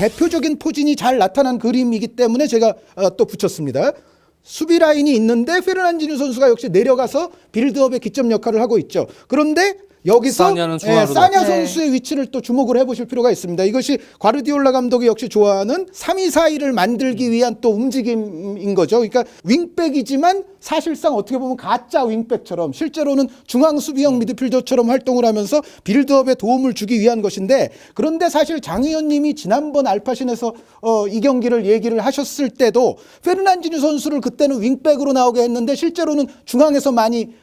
대표적인 포진이 잘 나타난 그림이기 때문에 제가 또 붙였습니다. 수비 라인이 있는데 페르난지뉴 선수가 역시 내려가서 빌드업의 기점 역할을 하고 있죠. 그런데 여기서 사냐는 중앙으로 사냐 네. 선수의 위치를 또 주목을 해보실 필요가 있습니다. 이것이 과르디올라 감독이 역시 좋아하는 3-2-4-2를 만들기 위한 또 움직임인 거죠. 그러니까 윙백이지만 사실상 어떻게 보면 가짜 윙백처럼 실제로는 중앙 수비형 미드필더처럼 활동을 하면서 빌드업에 도움을 주기 위한 것인데, 그런데 사실 장 의원님이 지난번 알파신에서 이 경기를 얘기를 하셨을 때도 페르난지뉴 선수를 그때는 윙백으로 나오게 했는데 실제로는 중앙에서 많이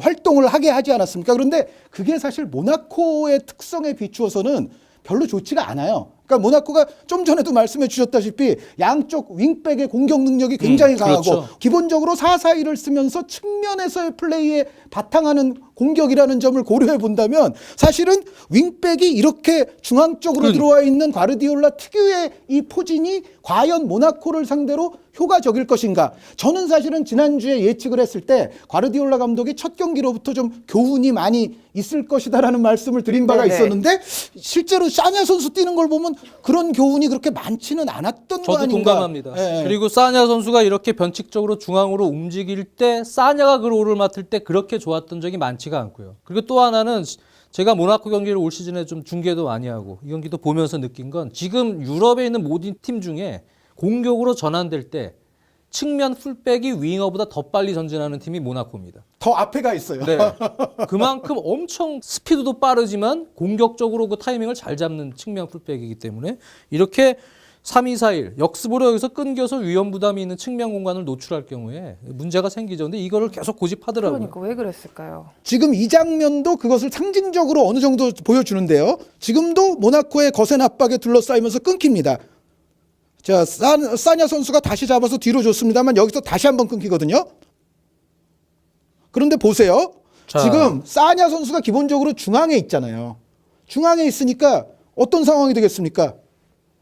활동을 하게 하지 않았습니까? 그런데 그게 사실 모나코의 특성에 비추어서는 별로 좋지가 않아요. 그러니까 모나코가 좀 전에도 말씀해 주셨다시피 양쪽 윙백의 공격 능력이 굉장히 강하고 그렇죠. 기본적으로 4-4-2를 쓰면서 측면에서의 플레이에 바탕하는 공격이라는 점을 고려해 본다면 사실은 윙백이 이렇게 중앙 쪽으로 들어와 있는 과르디올라 특유의 이 포진이 과연 모나코를 상대로 효과적일 것인가. 저는 사실은 지난주에 예측을 했을 때 과르디올라 감독이 첫 경기로부터 좀 교훈이 많이 있을 것이다라는 말씀을 드린 바가 네네. 있었는데 실제로 사냐 선수 뛰는 걸 보면 그런 교훈이 그렇게 많지는 않았던 거 저도 아닌가. 동감합니다. 예. 그리고 사냐 선수가 이렇게 변칙적으로 중앙으로 움직일 때 사냐가 그 롤을 맡을 때 그렇게 좋았던 적이 많지가 않고요. 그리고 또 하나는 제가 모나코 경기를 올 시즌에 좀 중계도 많이 하고 이 경기도 보면서 느낀 건 지금 유럽에 있는 모든 팀 중에 공격으로 전환될 때 측면 풀백이 윙어보다 더 빨리 전진하는 팀이 모나코입니다. 더 앞에 가 있어요. 네. 그만큼 엄청 스피드도 빠르지만 공격적으로 그 타이밍을 잘 잡는 측면 풀백이기 때문에 이렇게 3-2-4-1 역습으로 여기서 끊겨서 위험 부담이 있는 측면 공간을 노출할 경우에 문제가 생기죠. 근데 이거를 계속 고집하더라고요. 그러니까 왜 그랬을까요? 지금 이 장면도 그것을 상징적으로 어느 정도 보여주는데요. 지금도 모나코의 거센 압박에 둘러싸이면서 끊깁니다. 자, 사냐 선수가 다시 잡아서 뒤로 줬습니다만 여기서 다시 한번 끊기거든요. 그런데 보세요. 자. 지금 사냐 선수가 기본적으로 중앙에 있잖아요. 중앙에 있으니까 어떤 상황이 되겠습니까?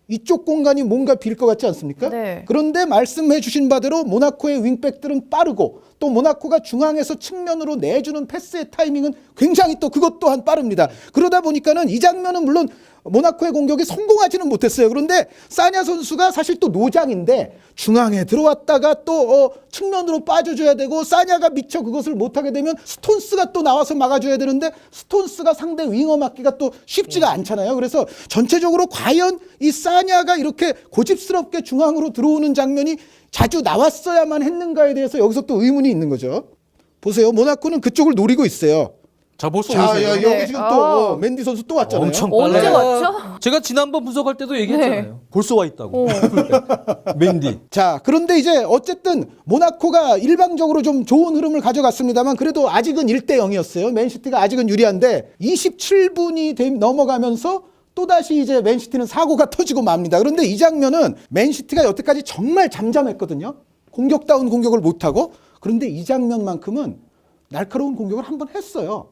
이쪽 공간이 뭔가 빌 것 같지 않습니까? 네. 그런데 말씀해 주신 바대로 모나코의 윙백들은 빠르고 또 모나코가 중앙에서 측면으로 내주는 패스의 타이밍은 굉장히 또 그것 또한 빠릅니다. 그러다 보니까는 이 장면은 물론 모나코의 공격이 성공하지는 못했어요. 그런데 사냐 선수가 사실 또 노장인데 중앙에 들어왔다가 또 측면으로 빠져줘야 되고 사냐가 미처 그것을 못하게 되면 스톤스가 또 나와서 막아줘야 되는데 스톤스가 상대 윙어 막기가 또 쉽지가 않잖아요. 그래서 전체적으로 과연 이 사냐가 이렇게 고집스럽게 중앙으로 들어오는 장면이 자주 나왔어야만 했는가에 대해서 여기서 또 의문이 있는 거죠. 보세요. 모나코는 그쪽을 노리고 있어요. 자, 벌써 자, 오세요. 여기 네. 지금 또 맨디 선수 또 왔잖아요. 엄청 언제 빨라요. 왔죠? 제가 지난번 분석할 때도 얘기했잖아요. 네. 벌써 와 있다고. 맨디. 자, 그런데 이제 어쨌든 모나코가 일방적으로 좀 좋은 흐름을 가져갔습니다만 그래도 아직은 1-0이었어요. 맨시티가 아직은 유리한데 27분이 넘어가면서 또다시 이제 맨시티는 사고가 터지고 맙니다. 그런데 이 장면은 맨시티가 여태까지 정말 잠잠했거든요. 공격다운 공격을 못하고. 그런데 이 장면만큼은 날카로운 공격을 한번 했어요.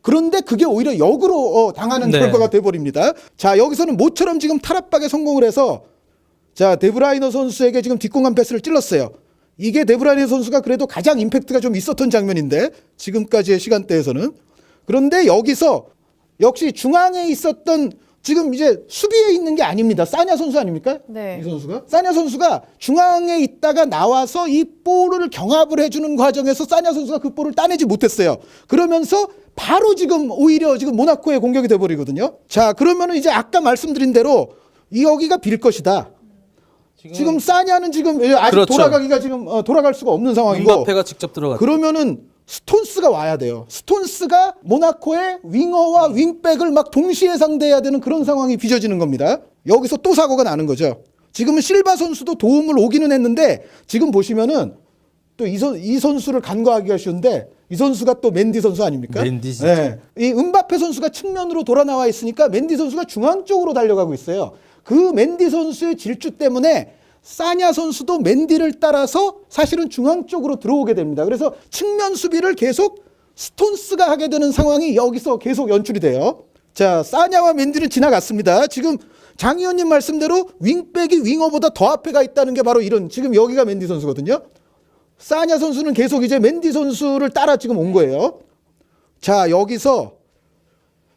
그런데 그게 오히려 역으로 당하는 네. 결과가 돼버립니다. 자, 여기서는 모처럼 지금 탈압박에 성공을 해서 자, 데브라이너 선수에게 지금 뒷공간 패스를 찔렀어요. 이게 데브라이너 선수가 그래도 가장 임팩트가 좀 있었던 장면인데 지금까지의 시간대에서는. 그런데 여기서 역시 중앙에 있었던 지금 이제 수비에 있는 게 아닙니다. 사냐 선수 아닙니까? 네. 이 선수가. 사냐 선수가 중앙에 있다가 나와서 이 볼을 경합을 해주는 과정에서 사냐 선수가 그 볼을 따내지 못했어요. 그러면서 바로 지금 오히려 지금 모나코의 공격이 돼버리거든요. 자, 그러면은 이제 아까 말씀드린 대로 여기가 빌 것이다. 지금 사냐는 지금 아직 그렇죠. 돌아가기가 지금 돌아갈 수가 없는 상황이고. 음바페가 직접 들어갔죠. 그러면은 스톤스가 와야 돼요. 스톤스가 모나코의 윙어와 윙백을 막 동시에 상대해야 되는 그런 상황이 빚어지는 겁니다. 여기서 또 사고가 나는 거죠. 지금은 실바 선수도 도움을 오기는 했는데 지금 보시면은 또 이 선수를 간과하기가 쉬운데 이 선수가 또 맨디 선수 아닙니까? 맨디 진짜. 네. 이 음바페 선수가 측면으로 돌아 나와 있으니까 맨디 선수가 중앙 쪽으로 달려가고 있어요. 그 맨디 선수의 질주 때문에 사냐 선수도 맨디를 따라서 사실은 중앙 쪽으로 들어오게 됩니다. 그래서 측면 수비를 계속 스톤스가 하게 되는 상황이 여기서 계속 연출이 돼요. 자, 사냐와 맨디는 지나갔습니다. 지금 장 의원님 말씀대로 윙백이 윙어보다 더 앞에 가 있다는 게 바로 이런 지금 여기가 맨디 선수거든요. 사냐 선수는 계속 이제 맨디 선수를 따라 지금 온 거예요. 자, 여기서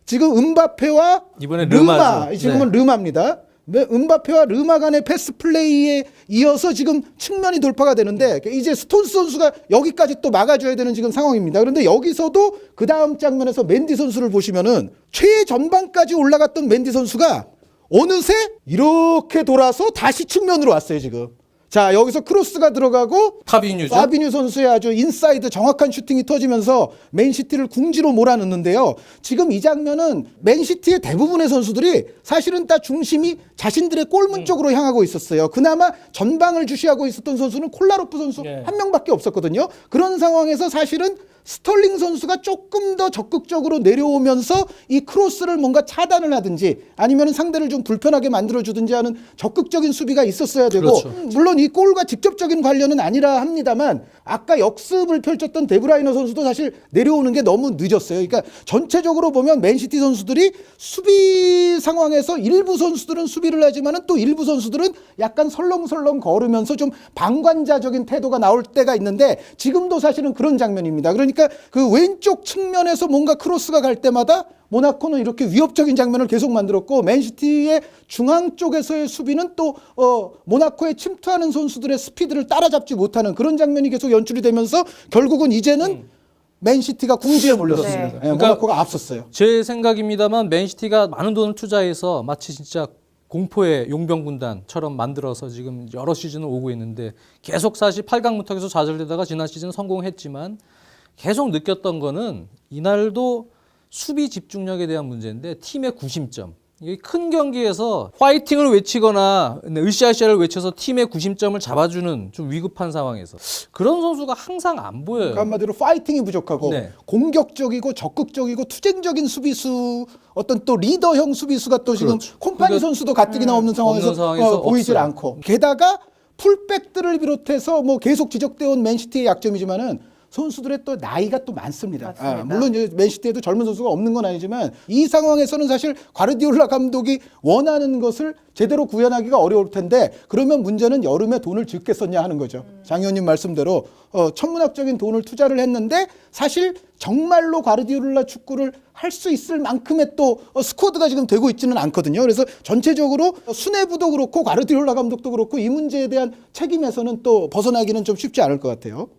지금 음바페와 이번에 르마, 르마죠. 지금은 네. 르마입니다. 음바페와 르마 간의 패스 플레이에 이어서 지금 측면이 돌파가 되는데 이제 스톤스 선수가 여기까지 또 막아줘야 되는 지금 상황입니다. 그런데 여기서도 그 다음 장면에서 맨디 선수를 보시면은 최전방까지 올라갔던 맨디 선수가 어느새 이렇게 돌아서 다시 측면으로 왔어요 지금. 자 여기서 크로스가 들어가고 파비뉴죠. 파비뉴 선수의 아주 인사이드 정확한 슈팅이 터지면서 맨시티를 궁지로 몰아넣는데요. 지금 이 장면은 맨시티의 대부분의 선수들이 사실은 다 중심이 자신들의 골문 쪽으로 향하고 있었어요. 그나마 전방을 주시하고 있었던 선수는 콜라로프 선수 네. 한 명밖에 없었거든요. 그런 상황에서 사실은 스털링 선수가 조금 더 적극적으로 내려오면서 이 크로스를 뭔가 차단을 하든지 아니면 상대를 좀 불편하게 만들어주든지 하는 적극적인 수비가 있었어야 되고 그렇죠. 물론 이 골과 직접적인 관련은 아니라 합니다만 아까 역습을 펼쳤던 데브라이너 선수도 사실 내려오는 게 너무 늦었어요. 그러니까 전체적으로 보면 맨시티 선수들이 수비 상황에서 일부 선수들은 수비를 하지만은 또 일부 선수들은 약간 설렁설렁 걸으면서 좀 방관자적인 태도가 나올 때가 있는데 지금도 사실은 그런 장면입니다. 그러니까 그 왼쪽 측면에서 뭔가 크로스가 갈 때마다 모나코는 이렇게 위협적인 장면을 계속 만들었고 맨시티의 중앙 쪽에서의 수비는 또 모나코에 침투하는 선수들의 스피드를 따라잡지 못하는 그런 장면이 계속 연출이 되면서 결국은 이제는 맨시티가 궁지에 몰렸습니다. 네. 예, 모나코가 앞섰어요. 제 생각입니다만 맨시티가 많은 돈을 투자해서 마치 진짜 공포의 용병 군단처럼 만들어서 지금 여러 시즌을 오고 있는데 계속 사실 8강 무턱에서 좌절되다가 지난 시즌 성공했지만 계속 느꼈던 거는 이날도 수비 집중력에 대한 문제인데 팀의 구심점. 이게 큰 경기에서 화이팅을 외치거나 으쌰으쌰를 외쳐서 팀의 구심점을 잡아주는 좀 위급한 상황에서 그런 선수가 항상 안 보여요. 그러니까 한마디로 파이팅이 부족하고 네. 공격적이고 적극적이고 투쟁적인 수비수 어떤 또 리더형 수비수가 또 지금 그렇죠. 콤파니 그러니까 선수도 가뜩이나 없는 상황에서, 없는 상황에서 보이질 없어요. 않고 게다가 풀백들을 비롯해서 뭐 계속 지적되어 온 맨시티의 약점이지만은 선수들의 또 나이가 또 많습니다. 맞습니다. 물론 이제 맨시티에도 젊은 선수가 없는 건 아니지만 이 상황에서는 사실 과르디올라 감독이 원하는 것을 제대로 구현하기가 어려울 텐데 그러면 문제는 여름에 돈을 적게 썼냐 하는 거죠. 장 의원님 말씀대로 천문학적인 돈을 투자를 했는데 사실 정말로 과르디올라 축구를 할 수 있을 만큼의 또 스쿼드가 지금 되고 있지는 않거든요. 그래서 전체적으로 수뇌부도 그렇고 과르디올라 감독도 그렇고 이 문제에 대한 책임에서는 또 벗어나기는 좀 쉽지 않을 것 같아요.